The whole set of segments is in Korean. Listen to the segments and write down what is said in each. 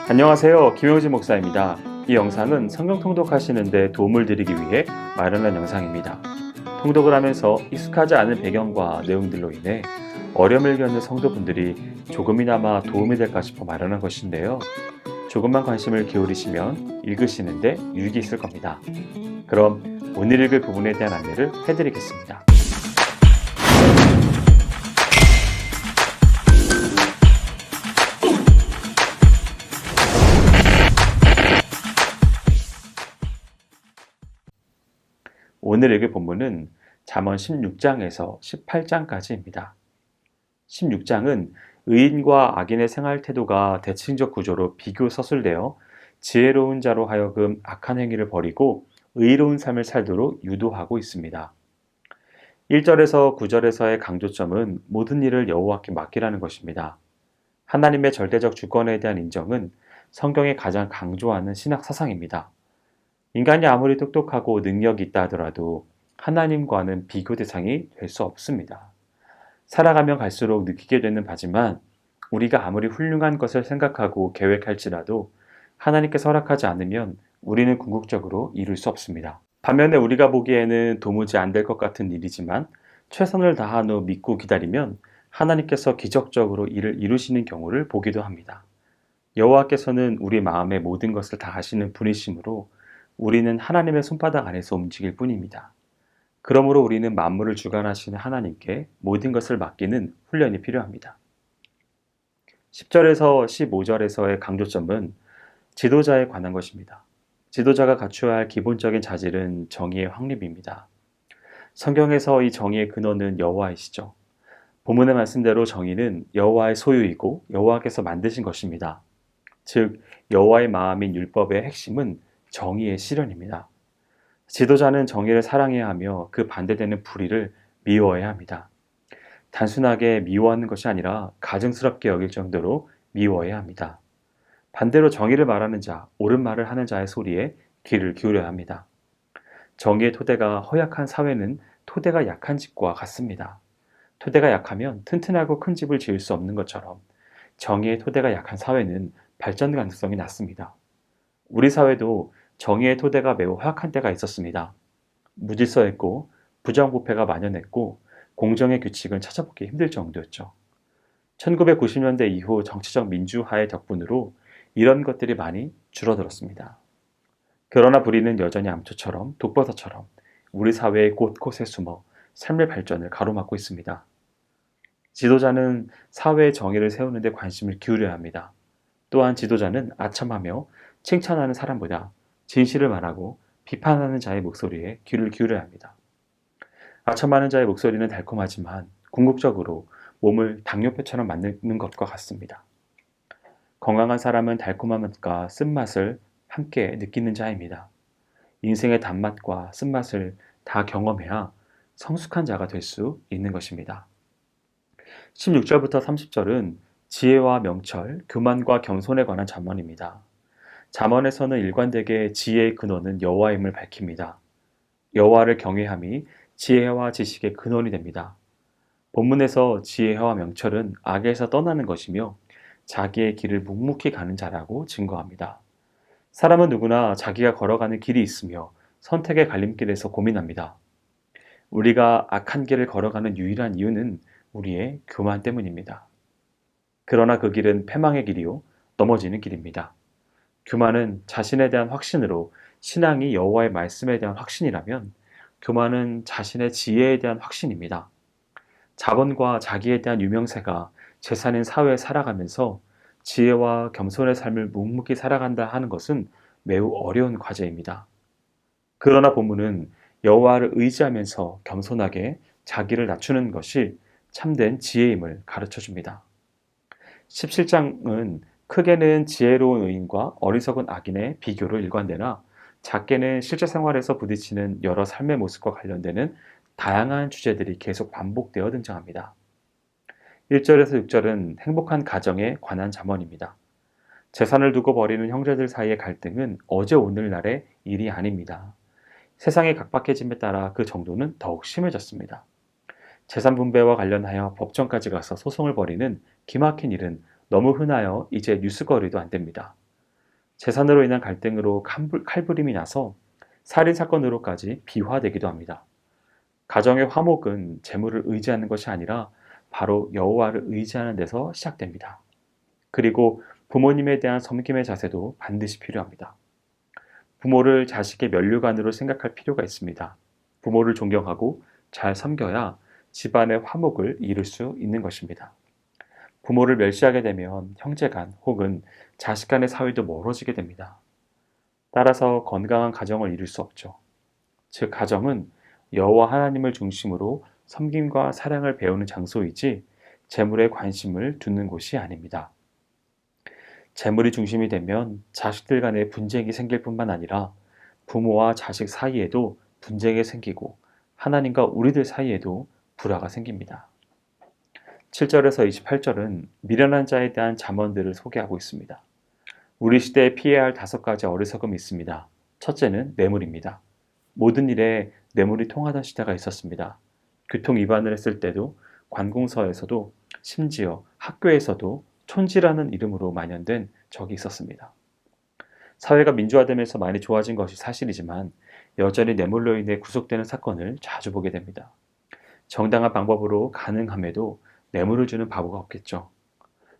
안녕하세요. 김영진 목사입니다. 이 영상은 성경 통독하시는 데 도움을 드리기 위해 마련한 영상입니다. 통독을 하면서 익숙하지 않은 배경과 내용들로 인해 어려움을 겪는 성도분들이 조금이나마 도움이 될까 싶어 마련한 것인데요. 조금만 관심을 기울이시면 읽으시는데 유익이 있을 겁니다. 그럼 오늘 읽을 부분에 대한 안내를 해드리겠습니다. 오늘 읽을 본문은 잠언 16장에서 18장까지입니다. 16장은 의인과 악인의 생활 태도가 대칭적 구조로 비교 서술되어 지혜로운 자로 하여금 악한 행위를 버리고 의로운 삶을 살도록 유도하고 있습니다. 1절에서 9절에서의 강조점은 모든 일을 여호와께 맡기라는 것입니다. 하나님의 절대적 주권에 대한 인정은 성경이 가장 강조하는 신학 사상입니다. 인간이 아무리 똑똑하고 능력이 있다 하더라도 하나님과는 비교 대상이 될 수 없습니다. 살아가면 갈수록 느끼게 되는 바지만 우리가 아무리 훌륭한 것을 생각하고 계획할지라도 하나님께서 허락하지 않으면 우리는 궁극적으로 이룰 수 없습니다. 반면에 우리가 보기에는 도무지 안 될 것 같은 일이지만 최선을 다한 후 믿고 기다리면 하나님께서 기적적으로 이를 이루시는 경우를 보기도 합니다. 여호와께서는 우리 마음의 모든 것을 다 아시는 분이시므로 우리는 하나님의 손바닥 안에서 움직일 뿐입니다. 그러므로 우리는 만물을 주관하시는 하나님께 모든 것을 맡기는 훈련이 필요합니다. 10절에서 15절에서의 강조점은 지도자에 관한 것입니다. 지도자가 갖추어야 할 기본적인 자질은 정의의 확립입니다. 성경에서 이 정의의 근원은 여호와이시죠. 본문의 말씀대로 정의는 여호와의 소유이고 여호와께서 만드신 것입니다. 즉 여호와의 마음인 율법의 핵심은 정의의 실현입니다. 지도자는 정의를 사랑해야 하며 그 반대되는 불의를 미워해야 합니다. 단순하게 미워하는 것이 아니라 가증스럽게 여길 정도로 미워해야 합니다. 반대로 정의를 말하는 자, 옳은 말을 하는 자의 소리에 귀를 기울여야 합니다. 정의의 토대가 허약한 사회는 토대가 약한 집과 같습니다. 토대가 약하면 튼튼하고 큰 집을 지을 수 없는 것처럼 정의의 토대가 약한 사회는 발전 가능성이 낮습니다. 우리 사회도 정의의 토대가 매우 허약한 때가 있었습니다. 무질서했고 부정부패가 만연했고 공정의 규칙은 찾아보기 힘들 정도였죠. 1990년대 이후 정치적 민주화의 덕분으로 이런 것들이 많이 줄어들었습니다. 그러나 불의는 여전히 암초처럼 독버섯처럼 우리 사회의 곳곳에 숨어 삶의 발전을 가로막고 있습니다. 지도자는 사회의 정의를 세우는 데 관심을 기울여야 합니다. 또한 지도자는 아첨하며 칭찬하는 사람보다 진실을 말하고 비판하는 자의 목소리에 귀를 기울여야 합니다. 아첨하는 자의 목소리는 달콤하지만 궁극적으로 몸을 당뇨뼈처럼 만드는 것과 같습니다. 건강한 사람은 달콤함과 쓴맛을 함께 느끼는 자입니다. 인생의 단맛과 쓴맛을 다 경험해야 성숙한 자가 될 수 있는 것입니다. 16절부터 30절은 지혜와 명철, 교만과 겸손에 관한 잠언입니다. 잠언에서는 일관되게 지혜의 근원은 여호와임을 밝힙니다. 여호와를 경외함이 지혜와 지식의 근원이 됩니다. 본문에서 지혜와 명철은 악에서 떠나는 것이며 자기의 길을 묵묵히 가는 자라고 증거합니다. 사람은 누구나 자기가 걸어가는 길이 있으며 선택의 갈림길에서 고민합니다. 우리가 악한 길을 걸어가는 유일한 이유는 우리의 교만 때문입니다. 그러나 그 길은 패망의 길이요 넘어지는 길입니다. 교만은 자신에 대한 확신으로 신앙이 여호와의 말씀에 대한 확신이라면 교만은 자신의 지혜에 대한 확신입니다. 자본과 자기에 대한 유명세가 재산인 사회에 살아가면서 지혜와 겸손의 삶을 묵묵히 살아간다 하는 것은 매우 어려운 과제입니다. 그러나 본문은 여호와를 의지하면서 겸손하게 자기를 낮추는 것이 참된 지혜임을 가르쳐 줍니다. 17장은 크게는 지혜로운 의인과 어리석은 악인의 비교로 일관되나 작게는 실제 생활에서 부딪히는 여러 삶의 모습과 관련되는 다양한 주제들이 계속 반복되어 등장합니다. 1절에서 6절은 행복한 가정에 관한 잠언입니다. 재산을 두고 벌이는 형제들 사이의 갈등은 어제 오늘날의 일이 아닙니다. 세상이 각박해짐에 따라 그 정도는 더욱 심해졌습니다. 재산 분배와 관련하여 법정까지 가서 소송을 벌이는 기막힌 일은 너무 흔하여 이제 뉴스거리도 안 됩니다. 재산으로 인한 갈등으로 칼부림이 나서 살인 사건으로까지 비화되기도 합니다. 가정의 화목은 재물을 의지하는 것이 아니라 바로 여호와를 의지하는 데서 시작됩니다. 그리고 부모님에 대한 섬김의 자세도 반드시 필요합니다. 부모를 자식의 면류관으로 생각할 필요가 있습니다. 부모를 존경하고 잘 섬겨야 집안의 화목을 이룰 수 있는 것입니다. 부모를 멸시하게 되면 형제간 혹은 자식 간의 사이도 멀어지게 됩니다. 따라서 건강한 가정을 이룰 수 없죠. 즉 가정은 여호와 하나님을 중심으로 섬김과 사랑을 배우는 장소이지 재물에 관심을 두는 곳이 아닙니다. 재물이 중심이 되면 자식들 간에 분쟁이 생길 뿐만 아니라 부모와 자식 사이에도 분쟁이 생기고 하나님과 우리들 사이에도 불화가 생깁니다. 7절에서 28절은 미련한 자에 대한 잠언들을 소개하고 있습니다. 우리 시대에 피해야 할 5가지 어리석음이 있습니다. 첫째는 뇌물입니다. 모든 일에 뇌물이 통하던 시대가 있었습니다. 교통 위반을 했을 때도, 관공서에서도, 심지어 학교에서도 촌지라는 이름으로 만연된 적이 있었습니다. 사회가 민주화되면서 많이 좋아진 것이 사실이지만 여전히 뇌물로 인해 구속되는 사건을 자주 보게 됩니다. 정당한 방법으로 가능함에도 뇌물을 주는 바보가 없겠죠.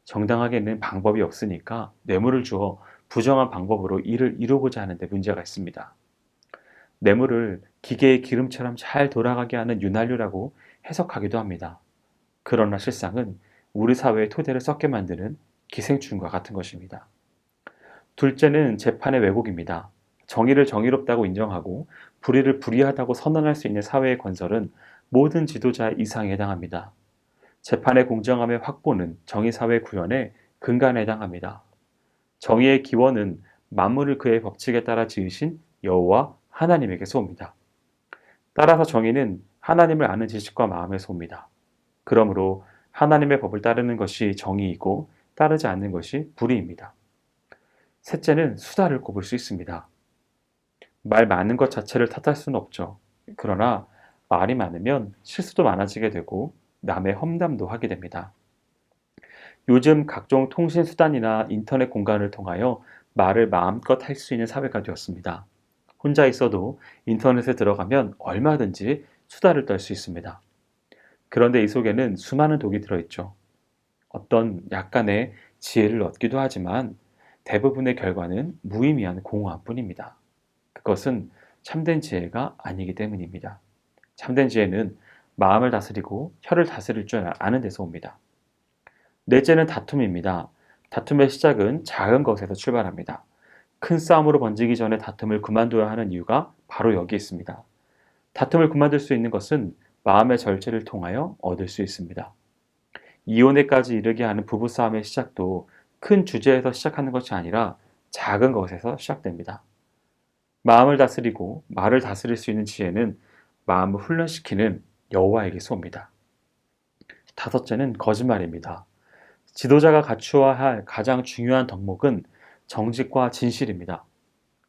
정당하게는 방법이 없으니까 뇌물을 주어 부정한 방법으로 일을 이루고자 하는데 문제가 있습니다. 뇌물을 기계의 기름처럼 잘 돌아가게 하는 윤활유라고 해석하기도 합니다. 그러나 실상은 우리 사회의 토대를 썩게 만드는 기생충과 같은 것입니다. 둘째는 재판의 왜곡입니다. 정의를 정의롭다고 인정하고 불의를 불의하다고 선언할 수 있는 사회의 건설은 모든 지도자의 이상에 해당합니다. 재판의 공정함의 확보는 정의사회 구현의 근간에 해당합니다. 정의의 기원은 만물을 그의 법칙에 따라 지으신 여호와 하나님에게서 옵니다. 따라서 정의는 하나님을 아는 지식과 마음에서 옵니다. 그러므로 하나님의 법을 따르는 것이 정의이고 따르지 않는 것이 불의입니다. 셋째는 수다를 꼽을 수 있습니다. 말 많은 것 자체를 탓할 수는 없죠. 그러나 말이 많으면 실수도 많아지게 되고 남의 험담도 하게 됩니다. 요즘 각종 통신 수단이나 인터넷 공간을 통하여 말을 마음껏 할 수 있는 사회가 되었습니다. 혼자 있어도 인터넷에 들어가면 얼마든지 수다를 떨 수 있습니다. 그런데 이 속에는 수많은 독이 들어있죠. 어떤 약간의 지혜를 얻기도 하지만 대부분의 결과는 무의미한 공허함뿐입니다. 그것은 참된 지혜가 아니기 때문입니다. 참된 지혜는 마음을 다스리고 혀를 다스릴 줄 아는 데서 옵니다. 넷째는 다툼입니다. 다툼의 시작은 작은 것에서 출발합니다. 큰 싸움으로 번지기 전에 다툼을 그만둬야 하는 이유가 바로 여기 있습니다. 다툼을 그만둘 수 있는 것은 마음의 절제를 통하여 얻을 수 있습니다. 이혼에까지 이르게 하는 부부싸움의 시작도 큰 주제에서 시작하는 것이 아니라 작은 것에서 시작됩니다. 마음을 다스리고 말을 다스릴 수 있는 지혜는 마음을 훈련시키는 여호와에게서 옵니다. 다섯째는 거짓말입니다. 지도자가 갖추어야 할 가장 중요한 덕목은 정직과 진실입니다.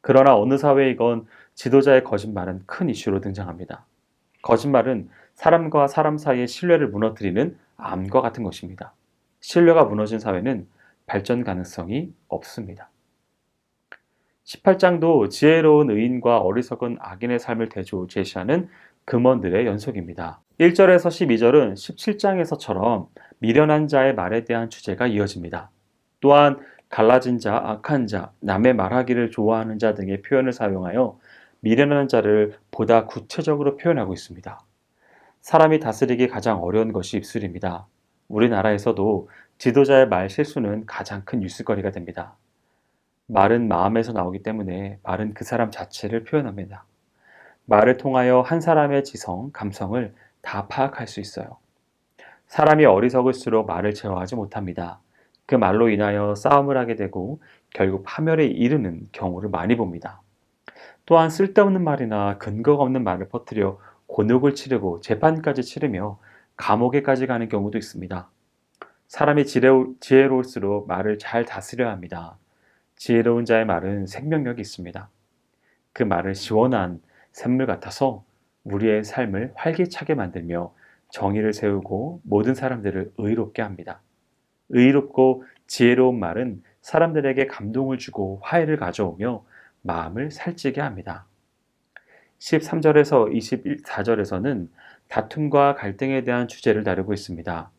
그러나 어느 사회이건 지도자의 거짓말은 큰 이슈로 등장합니다. 거짓말은 사람과 사람 사이의 신뢰를 무너뜨리는 암과 같은 것입니다. 신뢰가 무너진 사회는 발전 가능성이 없습니다. 18장도 지혜로운 의인과 어리석은 악인의 삶을 제시하는 금원들의 연속입니다. 1절에서 12절은 17장에서처럼 미련한 자의 말에 대한 주제가 이어집니다. 또한 갈라진 자, 악한 자, 남의 말하기를 좋아하는 자 등의 표현을 사용하여 미련한 자를 보다 구체적으로 표현하고 있습니다. 사람이 다스리기 가장 어려운 것이 입술입니다. 우리나라에서도 지도자의 말 실수는 가장 큰 뉴스거리가 됩니다. 말은 마음에서 나오기 때문에 말은 그 사람 자체를 표현합니다. 말을 통하여 한 사람의 지성, 감성을 다 파악할 수 있어요. 사람이 어리석을수록 말을 제어하지 못합니다. 그 말로 인하여 싸움을 하게 되고 결국 파멸에 이르는 경우를 많이 봅니다. 또한 쓸데없는 말이나 근거가 없는 말을 퍼뜨려 곤욕을 치르고 재판까지 치르며 감옥에까지 가는 경우도 있습니다. 사람이 지혜로울수록 말을 잘 다스려야 합니다. 지혜로운 자의 말은 생명력이 있습니다. 그 말은 시원한 샘물 같아서 우리의 삶을 활기차게 만들며 정의를 세우고 모든 사람들을 의롭게 합니다. 의롭고 지혜로운 말은 사람들에게 감동을 주고 화해를 가져오며 마음을 살찌게 합니다. 13절에서 24절에서는 다툼과 갈등에 대한 주제를 다루고 있습니다.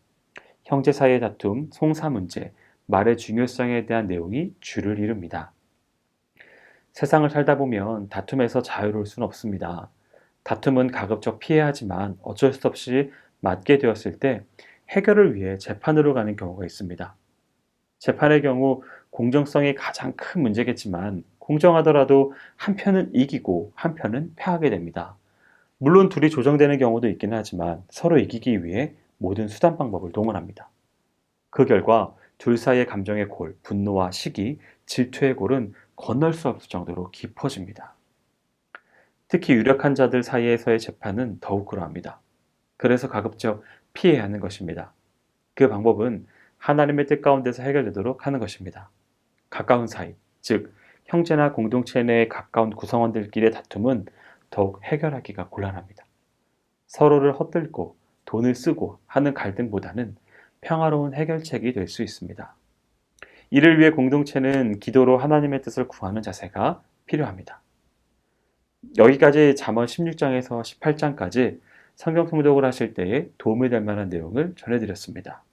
형제 사이의 다툼, 송사 문제, 말의 중요성에 대한 내용이 주를 이룹니다. 세상을 살다 보면 다툼에서 자유로울 수는 없습니다. 다툼은 가급적 피해야 하지만 어쩔 수 없이 맞게 되었을 때 해결을 위해 재판으로 가는 경우가 있습니다. 재판의 경우 공정성이 가장 큰 문제겠지만 공정하더라도 한편은 이기고 한편은 패하게 됩니다. 물론 둘이 조정되는 경우도 있기는 하지만 서로 이기기 위해 모든 수단 방법을 동원합니다. 그 결과 둘 사이의 감정의 골, 분노와 시기, 질투의 골은 건널 수 없을 정도로 깊어집니다. 특히 유력한 자들 사이에서의 재판은 더욱 그러합니다. 그래서 가급적 피해야 하는 것입니다. 그 방법은 하나님의 뜻 가운데서 해결되도록 하는 것입니다. 가까운 사이, 즉 형제나 공동체 내의 가까운 구성원들끼리의 다툼은 더욱 해결하기가 곤란합니다. 서로를 헛들고 돈을 쓰고 하는 갈등보다는 평화로운 해결책이 될 수 있습니다. 이를 위해 공동체는 기도로 하나님의 뜻을 구하는 자세가 필요합니다. 여기까지 잠언 16장에서 18장까지 성경 통독을 하실 때에 도움이 될 만한 내용을 전해드렸습니다.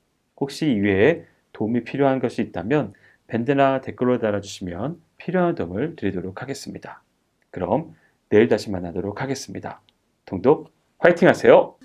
혹시 이외에 도움이 필요한 것이 있다면 밴드나 댓글로 달아주시면 필요한 도움을 드리도록 하겠습니다. 그럼 내일 다시 만나도록 하겠습니다. 통독 화이팅 하세요!